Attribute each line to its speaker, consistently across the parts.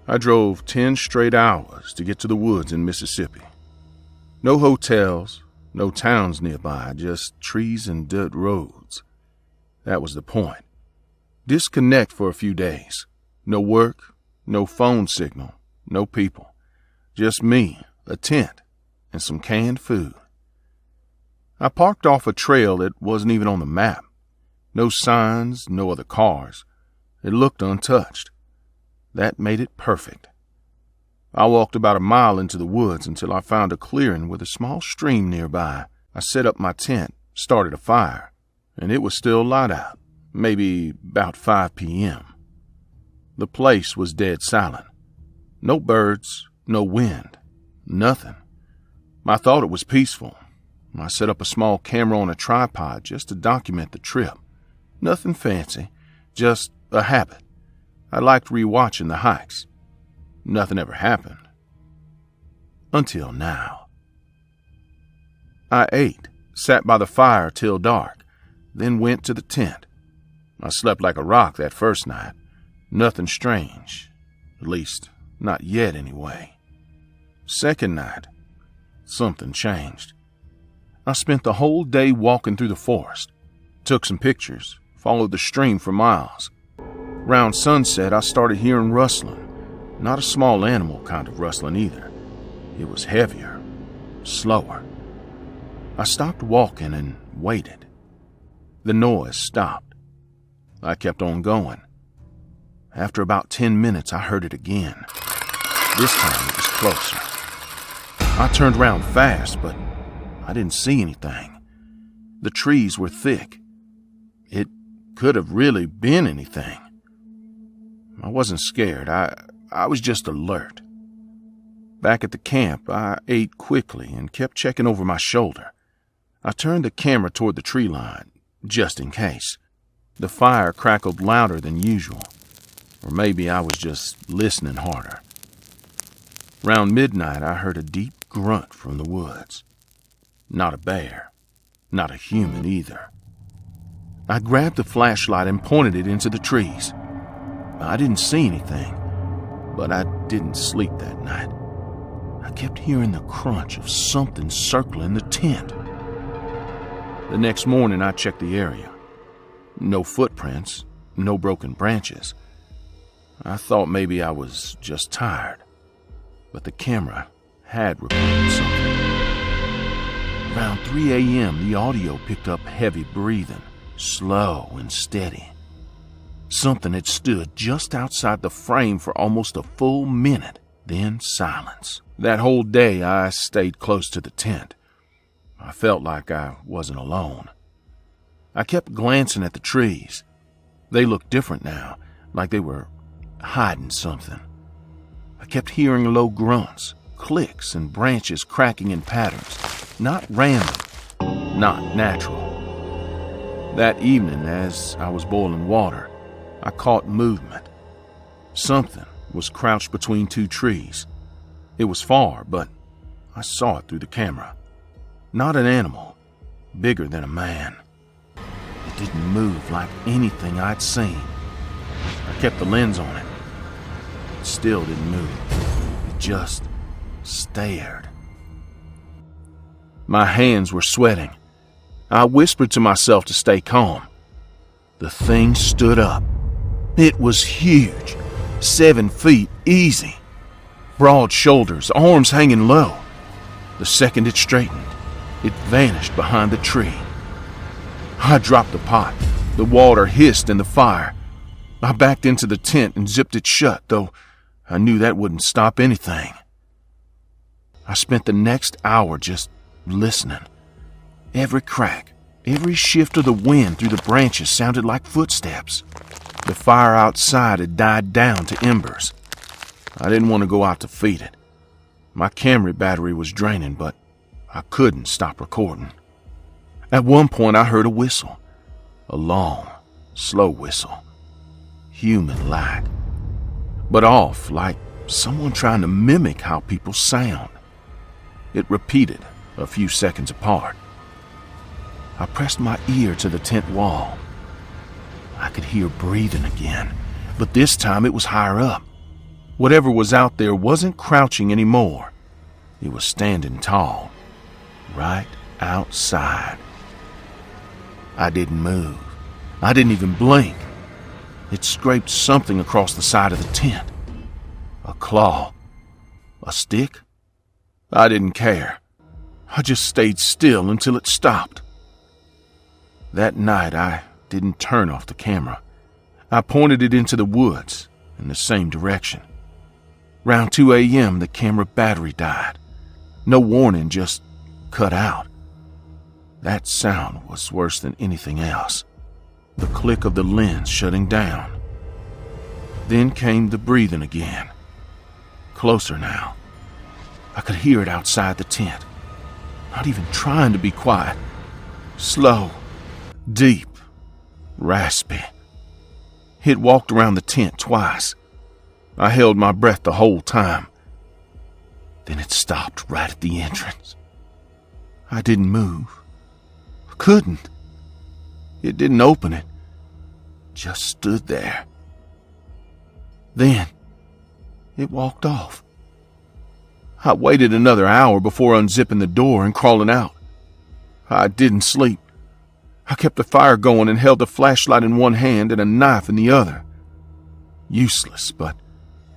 Speaker 1: I drove 10 straight hours to get to the woods in Mississippi. No hotels, no towns nearby, just trees and dirt roads. That was the point. Disconnect for a few days. No work, no phone signal, no people. Just me, a tent, and some canned food. I parked off a trail that wasn't even on the map. No signs, no other cars. It looked untouched. That made it perfect. I walked about a mile into the woods until I found a clearing with a small stream nearby. I set up my tent, started a fire, and it was still light out, maybe about 5 p.m. The place was dead silent. No birds, no wind, nothing. I thought it was peaceful. I set up a small camera on a tripod just to document the trip. Nothing fancy, just a habit. I liked rewatching the hikes. Nothing ever happened. Until now. I ate, sat by the fire till dark, then went to the tent. I slept like a rock that first night. Nothing strange. At least, not yet anyway. Second night, something changed. I spent the whole day walking through the forest. Took some pictures, followed the stream for miles. Round sunset, I started hearing rustling. Not a small animal kind of rustling either. It was heavier, slower. I stopped walking and waited. The noise stopped. I kept on going. After about 10 minutes, I heard it again. This time it was closer. I turned around fast, but I didn't see anything. The trees were thick. It could have really been anything. I wasn't scared. I was just alert. Back at the camp, I ate quickly and kept checking over my shoulder. I turned the camera toward the tree line, just in case. The fire crackled louder than usual. Or maybe I was just listening harder. Round midnight, I heard a deep grunt from the woods. Not a bear. Not a human either. I grabbed the flashlight and pointed it into the trees. I didn't see anything, but I didn't sleep that night. I kept hearing the crunch of something circling the tent. The next morning, I checked the area. No footprints, no broken branches. I thought maybe I was just tired, but the camera had recorded something. Around 3 a.m., the audio picked up heavy breathing, slow and steady. Something had stood just outside the frame for almost a full minute, then silence. That whole day, I stayed close to the tent. I felt like I wasn't alone. I kept glancing at the trees. They looked different now, like they were hiding something. I kept hearing low grunts, clicks, and branches cracking in patterns. Not random, not natural. That evening, as I was boiling water, I caught movement. Something was crouched between two trees. It was far, but I saw it through the camera. Not an animal, bigger than a man. It didn't move like anything I'd seen. I kept the lens on it. It still didn't move. It just stared. My hands were sweating. I whispered to myself to stay calm. The thing stood up. It was huge, 7 feet easy. Broad shoulders, arms hanging low. The second it straightened, it vanished behind the tree. I dropped the pot. The water hissed in the fire. I backed into the tent and zipped it shut, though I knew that wouldn't stop anything. I spent the next hour just listening. Every crack, every shift of the wind through the branches sounded like footsteps. The fire outside had died down to embers. I didn't want to go out to feed it. My camera battery was draining, but I couldn't stop recording. At one point, I heard a whistle. A long, slow whistle. Human-like. But off, like someone trying to mimic how people sound. It repeated a few seconds apart. I pressed my ear to the tent wall. I could hear breathing again, but this time it was higher up. Whatever was out there wasn't crouching anymore. It was standing tall, right outside. I didn't move. I didn't even blink. It scraped something across the side of the tent. A claw. A stick? I didn't care. I just stayed still until it stopped. That night, I didn't turn off the camera. I pointed it into the woods in the same direction. Round 2 a.m., the camera battery died. No warning, just cut out. That sound was worse than anything else. The click of the lens shutting down. Then came the breathing again. Closer now. I could hear it outside the tent. Not even trying to be quiet. Slow, deep, raspy. It walked around the tent twice. I held my breath the whole time. Then it stopped right at the entrance. I didn't move. Couldn't. It didn't open it. Just stood there. Then it walked off. I waited another hour before unzipping the door and crawling out. I didn't sleep. I kept the fire going and held the flashlight in one hand and a knife in the other. Useless, but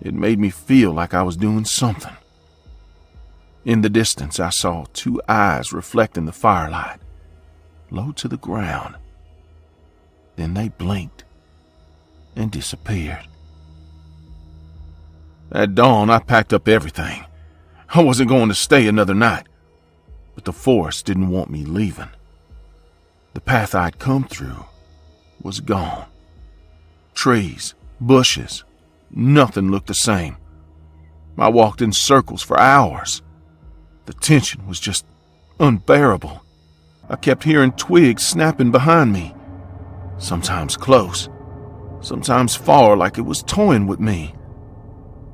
Speaker 1: it made me feel like I was doing something. In the distance, I saw 2 eyes reflecting the firelight, low to the ground. Then they blinked and disappeared. At dawn, I packed up everything. I wasn't going to stay another night, but the forest didn't want me leaving. The path I'd come through was gone. Trees, bushes, nothing looked the same. I walked in circles for hours. The tension was just unbearable. I kept hearing twigs snapping behind me, sometimes close, sometimes far, like it was toying with me.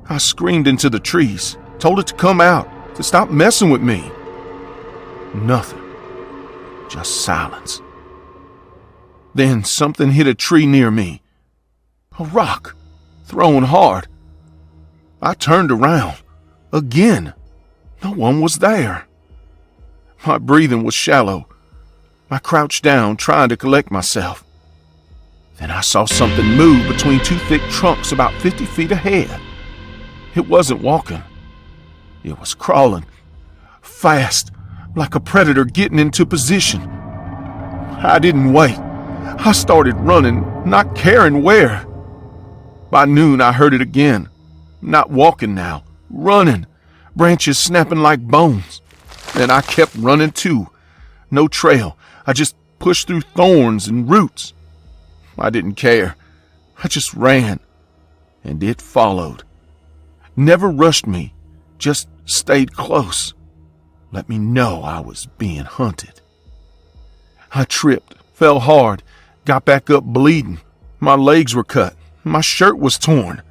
Speaker 1: I screamed into the trees, told it to come out, to stop messing with me. Nothing, just silence. Then something hit a tree near me. A rock, thrown hard. I turned around. Again. No one was there. My breathing was shallow. I crouched down, trying to collect myself. Then I saw something move between 2 thick trunks about 50 feet ahead. It wasn't walking. It was crawling. Fast, like a predator getting into position. I didn't wait. I started running, not caring where. By noon, I heard it again. Not walking now, running, branches snapping like bones. And I kept running too. No trail. I just pushed through thorns and roots. I didn't care. I just ran. And it followed. Never rushed me, just stayed close. Let me know I was being hunted. I tripped, fell hard, got back up bleeding. My legs were cut. My shirt was torn.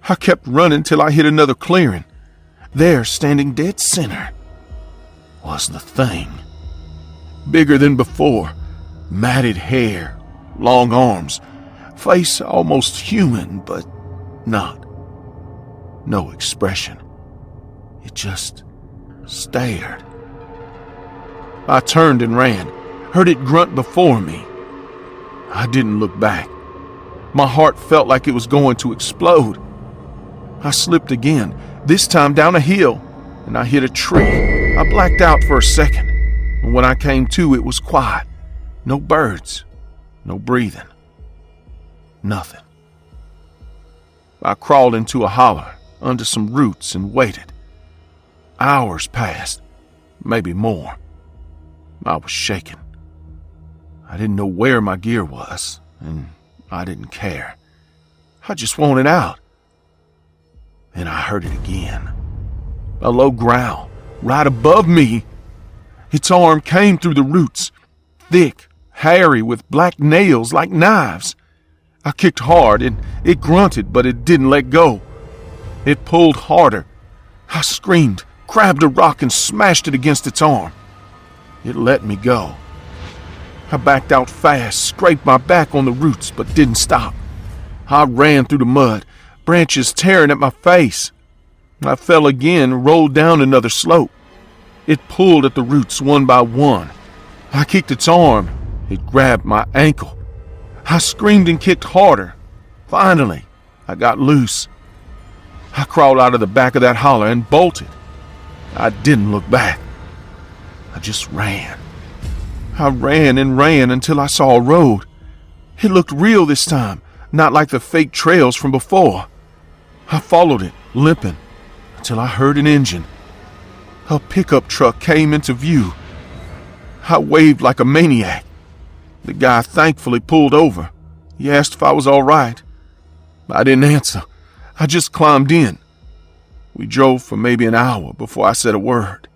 Speaker 1: I kept running till I hit another clearing. There, standing dead center, was the thing. Bigger than before, matted hair, long arms, face almost human, but not. No expression. It just stared. I turned and ran, heard it grunt before me. I didn't look back. My heart felt like it was going to explode. I slipped again, this time down a hill, and I hit a tree. I blacked out for a second, and when I came to, it was quiet. No birds, no breathing, nothing. I crawled into a holler under some roots and waited. Hours passed, maybe more. I was shaking. I didn't know where my gear was, and I didn't care. I just wanted out. Then I heard it again. A low growl, right above me. Its arm came through the roots, thick, hairy, with black nails like knives. I kicked hard, and it grunted, but it didn't let go. It pulled harder. I screamed, grabbed a rock, and smashed it against its arm. It let me go. I backed out fast, scraped my back on the roots, but didn't stop. I ran through the mud, branches tearing at my face. I fell again, rolled down another slope. It pulled at the roots one by one. I kicked its arm. It grabbed my ankle. I screamed and kicked harder. Finally, I got loose. I crawled out of the back of that holler and bolted. I didn't look back. I just ran. I ran and ran until I saw a road. It looked real this time, not like the fake trails from before. I followed it, limping, until I heard an engine. A pickup truck came into view. I waved like a maniac. The guy thankfully pulled over. He asked if I was all right. I didn't answer. I just climbed in. We drove for maybe an hour before I said a word.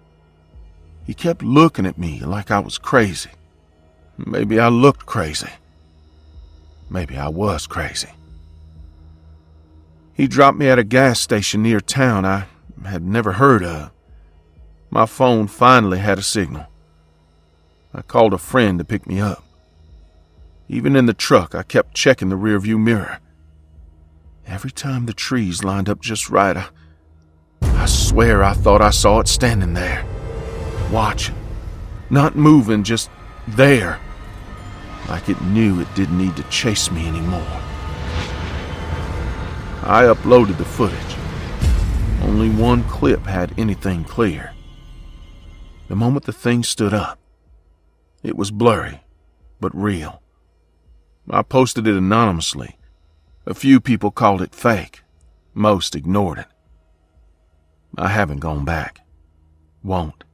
Speaker 1: He kept looking at me like I was crazy. Maybe I looked crazy. Maybe I was crazy. He dropped me at a gas station near town I had never heard of. My phone finally had a signal. I called a friend to pick me up. Even in the truck, I kept checking the rearview mirror. Every time the trees lined up just right, I swear I thought I saw it standing there, watching, not moving, just there, like it knew it didn't need to chase me anymore. I uploaded the footage. Only one clip had anything clear. The moment the thing stood up, it was blurry, but real. I posted it anonymously. A few people called it fake. Most ignored it. I haven't gone back. Won't.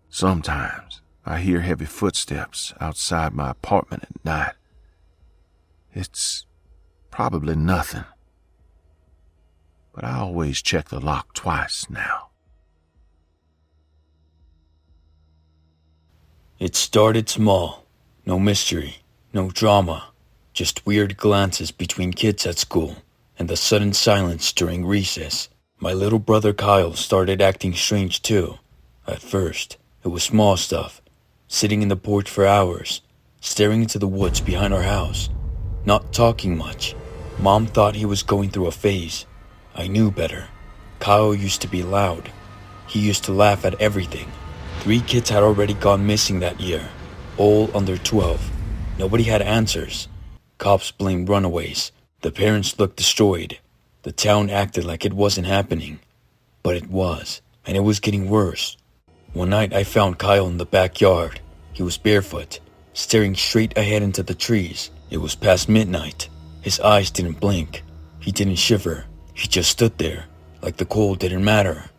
Speaker 1: Sometimes I hear heavy footsteps outside my apartment at night. It's probably nothing. But I always check the lock twice now.
Speaker 2: It started small. No mystery, no drama, just weird glances between kids at school and the sudden silence during recess. My little brother Kyle started acting strange too. At first, it was small stuff, sitting in the porch for hours, staring into the woods behind our house, not talking much. Mom thought he was going through a phase. I knew better. Kyle used to be loud. He used to laugh at everything. 3 kids had already gone missing that year, all under 12. Nobody had answers. Cops blamed runaways. The parents looked destroyed. The town acted like it wasn't happening. But it was, and it was getting worse. One night I found Kyle in the backyard. He was barefoot, staring straight ahead into the trees. It was past midnight. His eyes didn't blink. He didn't shiver. He just stood there, like the cold didn't matter.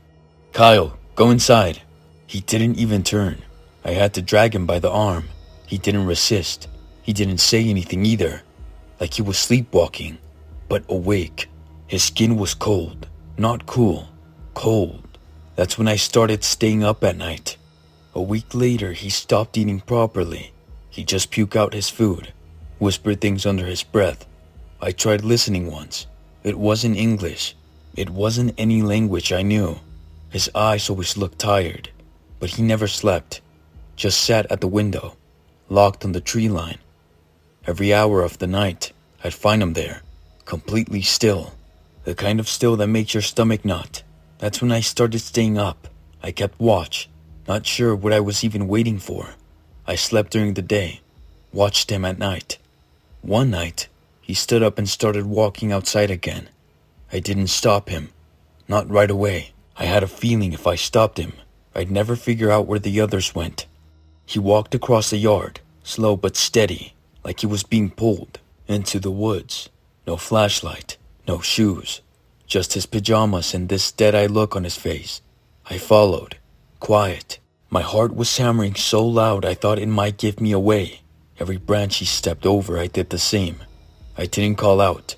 Speaker 2: "Kyle, go inside." He didn't even turn. I had to drag him by the arm. He didn't resist. He didn't say anything either, like he was sleepwalking, but awake. His skin was cold, not cool, cold. That's when I started staying up at night. A week later, he stopped eating properly. He just puked out his food, whispered things under his breath. I tried listening once. It wasn't English. It wasn't any language I knew. His eyes always looked tired, but he never slept. Just sat at the window, locked on the tree line. Every hour of the night, I'd find him there, completely still. The kind of still that makes your stomach knot. That's when I started staying up. I kept watch, not sure what I was even waiting for. I slept during the day, watched him at night. One night, he stood up and started walking outside again. I didn't stop him, not right away. I had a feeling if I stopped him, I'd never figure out where the others went. He walked across the yard, slow but steady, like he was being pulled into the woods. No flashlight, no shoes, just his pajamas and this dead-eyed look on his face. I followed, quiet. My heart was hammering so loud I thought it might give me away. Every branch he stepped over, I did the same. I didn't call out.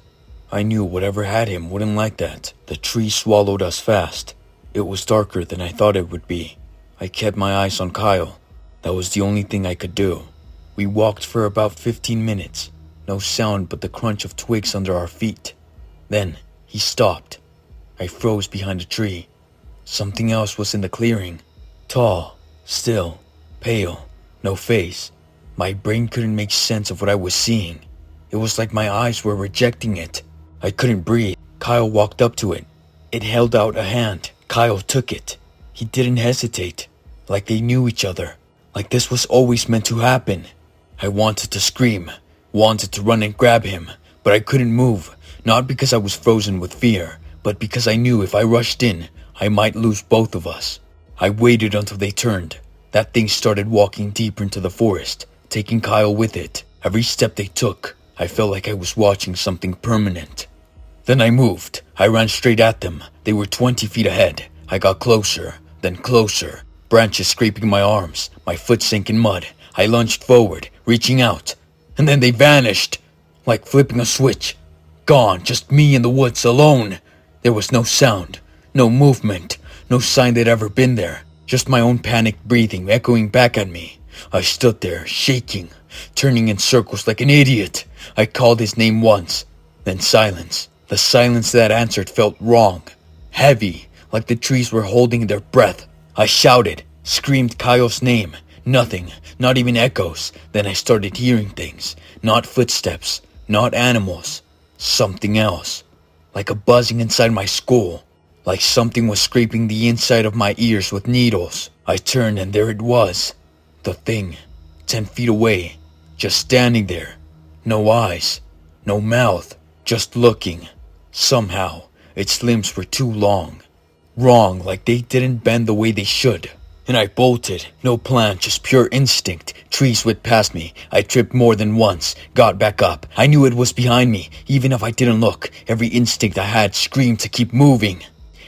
Speaker 2: I knew whatever had him wouldn't like that. The tree swallowed us fast. It was darker than I thought it would be. I kept my eyes on Kyle. That was the only thing I could do. We walked for about 15 minutes. No sound but the crunch of twigs under our feet. Then he stopped. I froze behind a tree. Something else was in the clearing. Tall, still, pale, no face. My brain couldn't make sense of what I was seeing. It was like my eyes were rejecting it. I couldn't breathe. Kyle walked up to it. It held out a hand. Kyle took it. He didn't hesitate. Like they knew each other. Like this was always meant to happen. I wanted to scream. Wanted to run and grab him. But I couldn't move. Not because I was frozen with fear. But because I knew if I rushed in, I might lose both of us. I waited until they turned. That thing started walking deeper into the forest, taking Kyle with it. Every step they took, I felt like I was watching something permanent. Then I moved. I ran straight at them. They were 20 feet ahead. I got closer, then closer. Branches scraping my arms. My foot sank in mud. I lunged forward, reaching out. And then they vanished. Like flipping a switch. Gone, just me in the woods alone. There was no sound, no movement, no sign they'd ever been there. Just my own panicked breathing echoing back at me. I stood there, shaking, turning in circles like an idiot. I called his name once, then silence. The silence that answered felt wrong, heavy, like the trees were holding their breath. I shouted, screamed Kyle's name. Nothing, not even echoes. Then I started hearing things. Not footsteps, not animals. Something else. Like a buzzing inside my skull. Like something was scraping the inside of my ears with needles. I turned and there it was. The thing, 10 feet away. Just standing there. No eyes. No mouth. Just looking. Somehow, its limbs were too long. Wrong, like they didn't bend the way they should. And I bolted. No plan, just pure instinct. Trees whipped past me. I tripped more than once. Got back up. I knew it was behind me, even if I didn't look. Every instinct I had screamed to keep moving.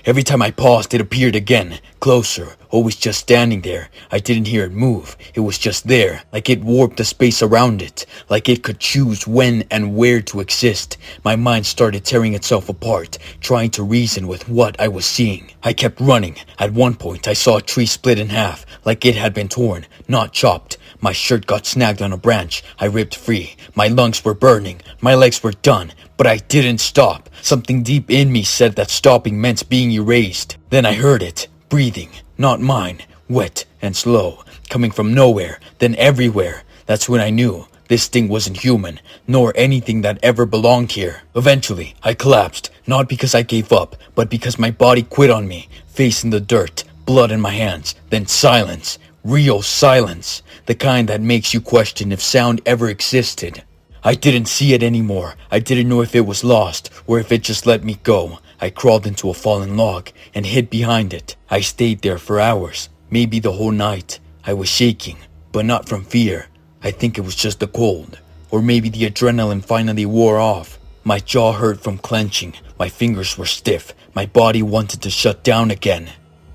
Speaker 2: Every time I paused, it appeared again. Closer, always just standing there. I didn't hear it move. It was just there, like it warped the space around it. Like it could choose when and where to exist. My mind started tearing itself apart, trying to reason with what I was seeing. I kept running. At one point, I saw a tree split in half, like it had been torn, not chopped. My shirt got snagged on a branch. I ripped free. My lungs were burning. My legs were done. But I didn't stop. Something deep in me said that stopping meant being erased. Then I heard it. Breathing. Not mine. Wet and slow. Coming from nowhere. Then everywhere. That's when I knew this thing wasn't human. Nor anything that ever belonged here. Eventually, I collapsed. Not because I gave up. But because my body quit on me. Face in the dirt. Blood in my hands. Then silence. Real silence. The kind that makes you question if sound ever existed. I didn't see it anymore. I didn't know if it was lost or if it just let me go. I crawled into a fallen log and hid behind it. I stayed there for hours, maybe the whole night. I was shaking, but not from fear. I think it was just the cold, or maybe the adrenaline finally wore off. My jaw hurt from clenching. My fingers were stiff. My body wanted to shut down again.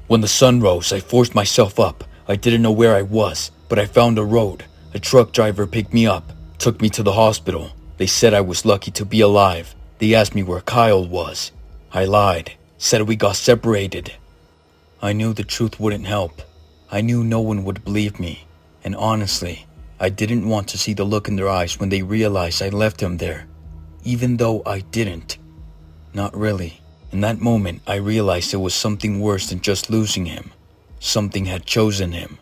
Speaker 2: When the sun rose, I forced myself up. I didn't know where I was, but I found a road. A truck driver picked me up. Took me to the hospital. They said I was lucky to be alive. They asked me where Kyle was. I lied. Said we got separated. I knew the truth wouldn't help. I knew no one would believe me. And honestly, I didn't want to see the look in their eyes when they realized I left him there. Even though I didn't. Not really. In that moment, I realized it was something worse than just losing him. Something had chosen him.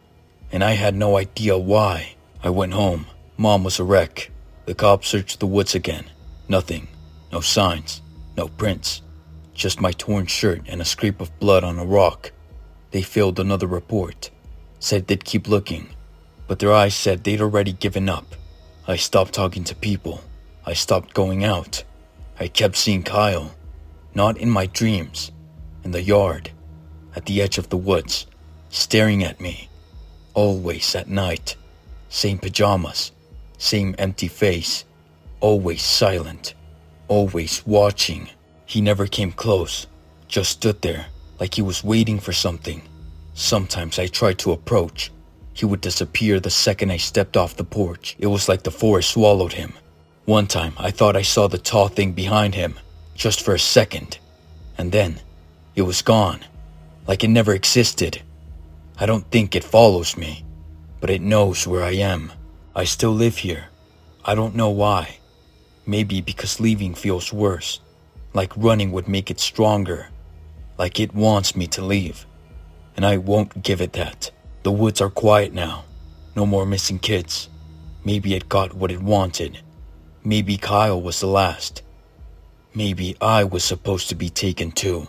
Speaker 2: And I had no idea why. I went home. Mom was a wreck. The cops searched the woods again. Nothing. No signs. No prints. Just my torn shirt and a scrape of blood on a rock. They filed another report. Said they'd keep looking. But their eyes said they'd already given up. I stopped talking to people. I stopped going out. I kept seeing Kyle. Not in my dreams. In the yard. At the edge of the woods. Staring at me. Always at night. Same pajamas. Same empty face. Always silent. Always watching. He never came close. Just stood there, like he was waiting for something. Sometimes I tried to approach. He would disappear the second I stepped off the porch. It was like the forest swallowed him. One time, I thought I saw the tall thing behind him. Just for a second. And then, it was gone. Like it never existed. I don't think it follows me. But it knows where I am. I still live here. I don't know why. Maybe because leaving feels worse. Like running would make it stronger. Like it wants me to leave. And I won't give it that. The woods are quiet now. No more missing kids. Maybe it got what it wanted. Maybe Kyle was the last. Maybe I was supposed to be taken too.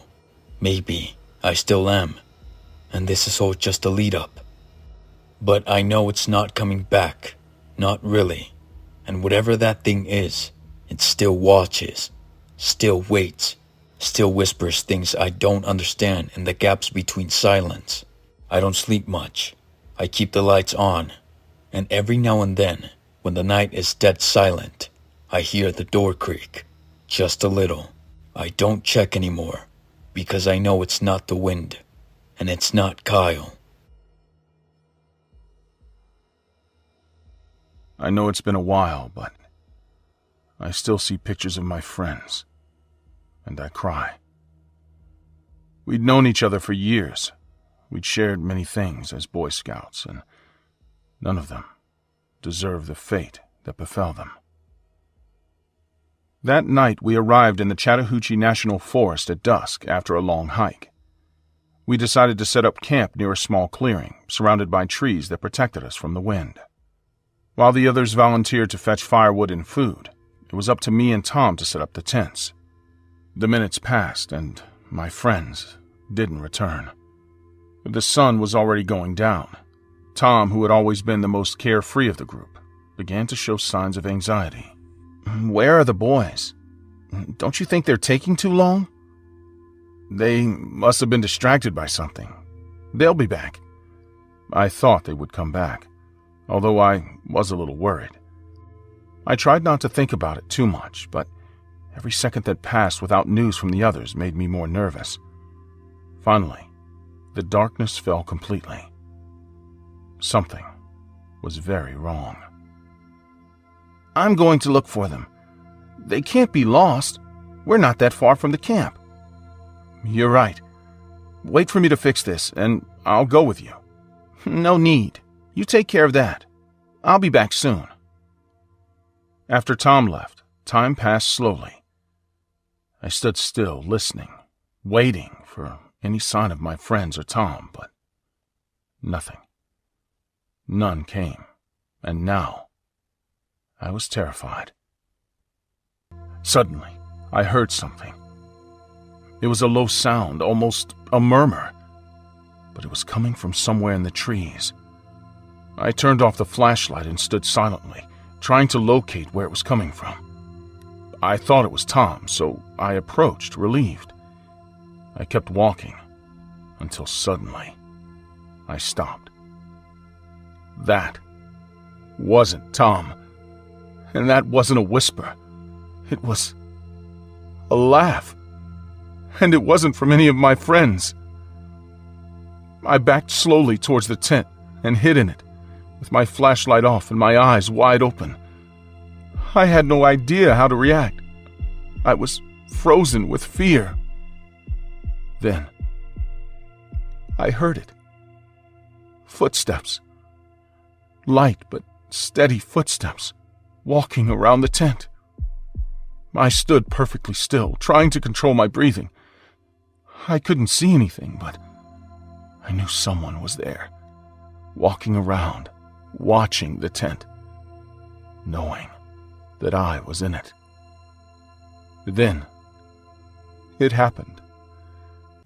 Speaker 2: Maybe I still am. And this is all just a lead up. But I know it's not coming back. Not really. And whatever that thing is, it still watches, still waits, still whispers things I don't understand in the gaps between silence. I don't sleep much. I keep the lights on. And every now and then, when the night is dead silent, I hear the door creak. Just a little. I don't check anymore, because I know it's not the wind, and it's not Kyle.
Speaker 1: I know it's been a while, but I still see pictures of my friends, and I cry. We'd known each other for years. We'd shared many things as Boy Scouts, and none of them deserved the fate that befell them. That night, we arrived in the Chattahoochee National Forest at dusk after a long hike. We decided to set up camp near a small clearing, surrounded by trees that protected us from the wind. While the others volunteered to fetch firewood and food, it was up to me and Tom to set up the tents. The minutes passed, and my friends didn't return. The sun was already going down. Tom, who had always been the most carefree of the group, began to show signs of anxiety. "Where are the boys? Don't you think they're taking too long?" "They must have been distracted by something. They'll be back." I thought they would come back, although I was a little worried. I tried not to think about it too much, but every second that passed without news from the others made me more nervous. Finally, the darkness fell completely. Something was very wrong. "I'm going to look for them. They can't be lost. We're not that far from the camp." "You're right. Wait for me to fix this, and I'll go with you." "No need. You take care of that. I'll be back soon." After Tom left, time passed slowly. I stood still, listening, waiting for any sign of my friends or Tom, but nothing. None came, and now I was terrified. Suddenly, I heard something. It was a low sound, almost a murmur, but it was coming from somewhere in the trees. I turned off the flashlight and stood silently, trying to locate where it was coming from. I thought it was Tom, so I approached, relieved. I kept walking, until suddenly, I stopped. That wasn't Tom, and that wasn't a whisper. It was a laugh, and it wasn't from any of my friends. I backed slowly towards the tent and hid in it, with my flashlight off and my eyes wide open. I had no idea how to react. I was frozen with fear. Then, I heard it. Footsteps. Light but steady footsteps, walking around the tent. I stood perfectly still, trying to control my breathing. I couldn't see anything, but I knew someone was there, walking around, watching the tent, knowing that I was in it. Then, it happened.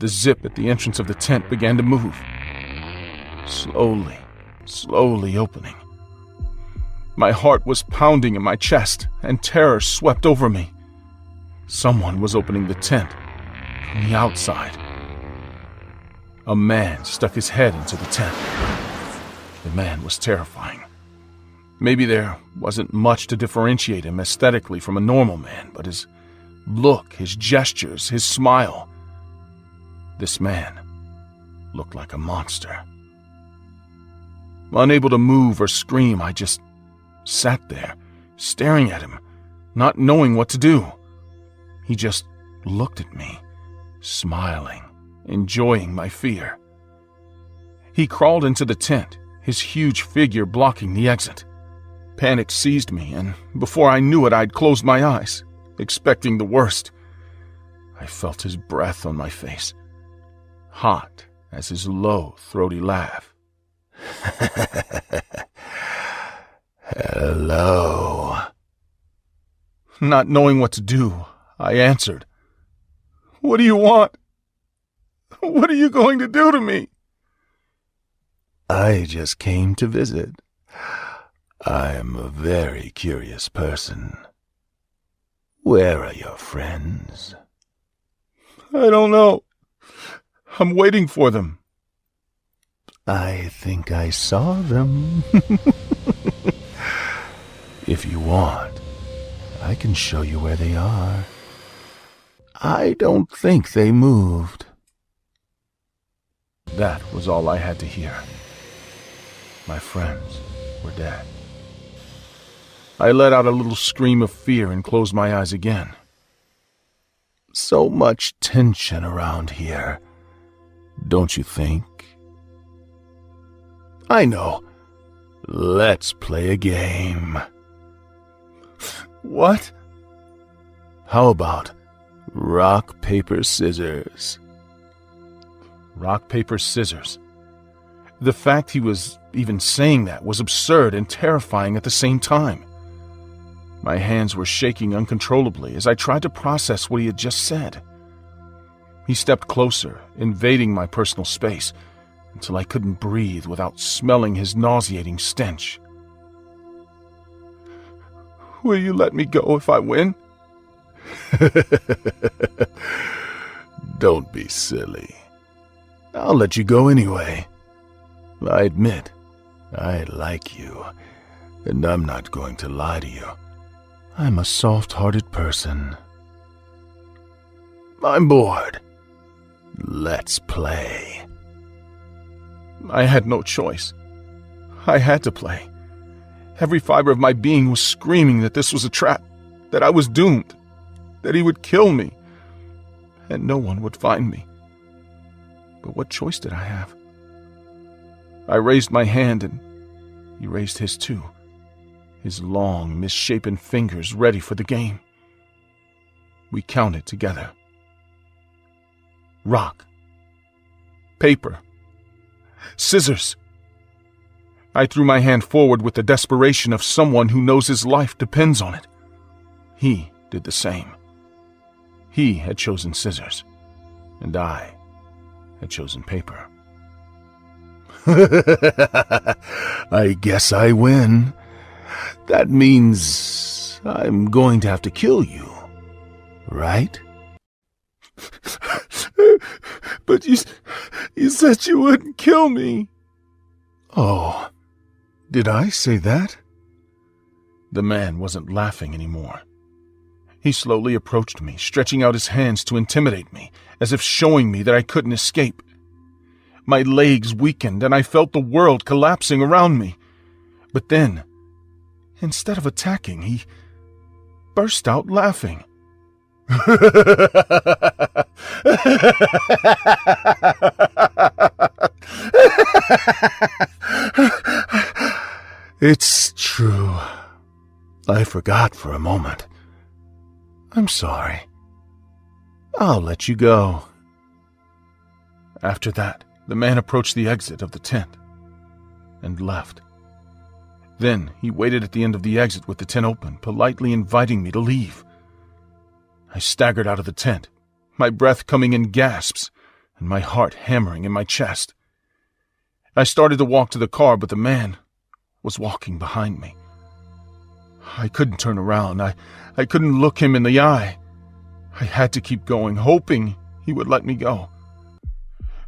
Speaker 1: The zip at the entrance of the tent began to move, slowly opening. My heart was pounding in my chest, and terror swept over me. Someone was opening the tent from the outside. A man stuck his head into the tent. The man was terrifying. Maybe there wasn't much to differentiate him aesthetically from a normal man, but his look, his gestures, his smile. This man looked like a monster. Unable to move or scream, I just sat there, staring at him, not knowing what to do. He just looked at me, smiling, enjoying my fear. He crawled into the tent, his huge figure blocking the exit. Panic seized me, and before I knew it, I'd closed my eyes, expecting the worst. I felt his breath on my face, hot as his low, throaty laugh. Hello. Not knowing what to do, I answered. "What do you want? What are you going to do to me?" "I just came to visit. I am a very curious person. Where are your friends?" "I don't know. I'm waiting for them." "I think I saw them." "If you want, I can show you where they are. I don't think they moved." That was all I had to hear. My friends were dead. I let out a little scream of fear and closed my eyes again. So much tension around here, don't you think? I know. Let's play a game. What? How about rock, paper, scissors? Rock, paper, scissors. The fact he was even saying that was absurd and terrifying at the same time. My hands were shaking uncontrollably as I tried to process what he had just said. He stepped closer, invading my personal space, until I couldn't breathe without smelling his nauseating stench. "Will you let me go if I win?" "Don't be silly. I'll let you go anyway. I admit, I like you, and I'm not going to lie to you. I'm a soft-hearted person. I'm bored. Let's play." I had no choice. I had to play. Every fiber of my being was screaming that this was a trap, that I was doomed, that he would kill me, and no one would find me. But what choice did I have? I raised my hand, and he raised his too, his long, misshapen fingers ready for the game. We counted together. Rock. Paper. Scissors. I threw my hand forward with the desperation of someone who knows his life depends on it. He did the same. He had chosen scissors, and I had chosen paper. I guess I win. That means I'm going to have to kill you, right? But you said you wouldn't kill me. Oh, did I say that? The man wasn't laughing anymore. He slowly approached me, stretching out his hands to intimidate me, as if showing me that I couldn't escape. My legs weakened, and I felt the world collapsing around me. But then, instead of attacking, he burst out laughing. It's true. I forgot for a moment. I'm sorry. I'll let you go. After that, the man approached the exit of the tent and left. Then he waited at the end of the exit with the tent open, politely inviting me to leave. I staggered out of the tent, my breath coming in gasps and my heart hammering in my chest. I started to walk to the car, but the man was walking behind me. I couldn't turn around. I couldn't look him in the eye. I had to keep going, hoping he would let me go.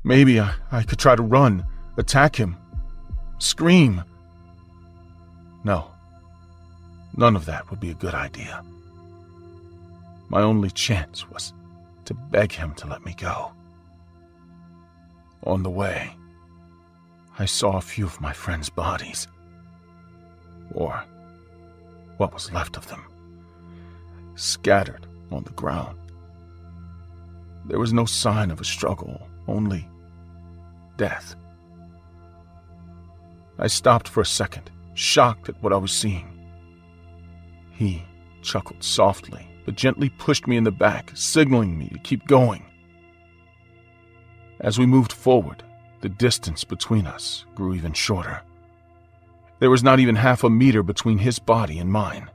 Speaker 1: Maybe I could try to run, attack him, scream. No, none of that would be a good idea. My only chance was to beg him to let me go. On the way, I saw a few of my friends' bodies, or what was left of them, scattered on the ground. There was no sign of a struggle, only death. I stopped for a second, shocked at what I was seeing. He chuckled softly, but gently pushed me in the back, signaling me to keep going. As we moved forward, the distance between us grew even shorter. There was not even half a meter between his body and mine.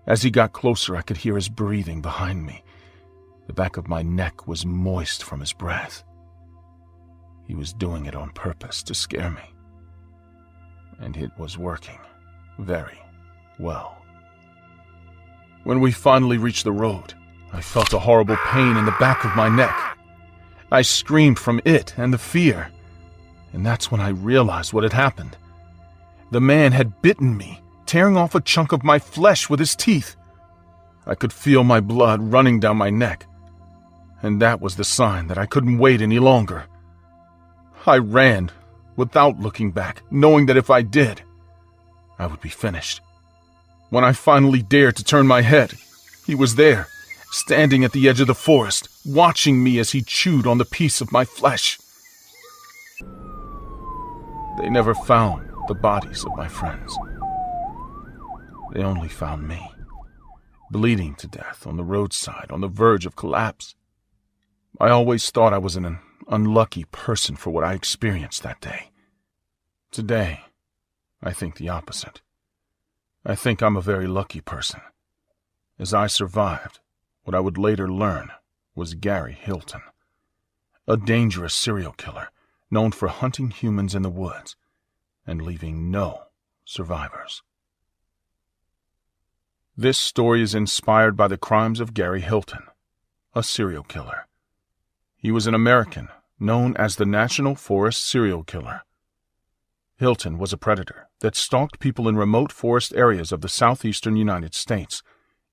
Speaker 1: As he got closer, I could hear his breathing behind me. The back of my neck was moist from his breath. He was doing it on purpose to scare me. And it was working very well. When we finally reached the road, I felt a horrible pain in the back of my neck. I screamed from it and the fear, and that's when I realized what had happened. The man had bitten me, tearing off a chunk of my flesh with his teeth. I could feel my blood running down my neck, and that was the sign that I couldn't wait any longer. I ran, without looking back, knowing that if I did, I would be finished. When I finally dared to turn my head, he was there, standing at the edge of the forest, watching me as he chewed on the piece of my flesh. They never found the bodies of my friends. They only found me, bleeding to death on the roadside, on the verge of collapse. I always thought I was an unlucky person for what I experienced that day. Today, I think the opposite. I think I'm a very lucky person, as I survived what I would later learn was Gary Hilton, a dangerous serial killer known for hunting humans in the woods and leaving no survivors. This story is inspired by the crimes of Gary Hilton, a serial killer. He was an American known as the National Forest Serial Killer. Hilton was a predator that stalked people in remote forest areas of the southeastern United States,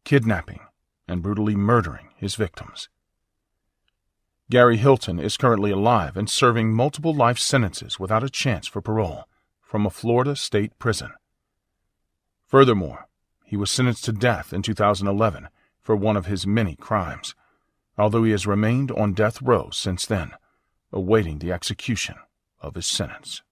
Speaker 1: kidnapping and brutally murdering his victims. Gary Hilton is currently alive and serving multiple life sentences without a chance for parole from a Florida state prison. Furthermore, he was sentenced to death in 2011 for one of his many crimes, although he has remained on death row since then, awaiting the execution of his sentence.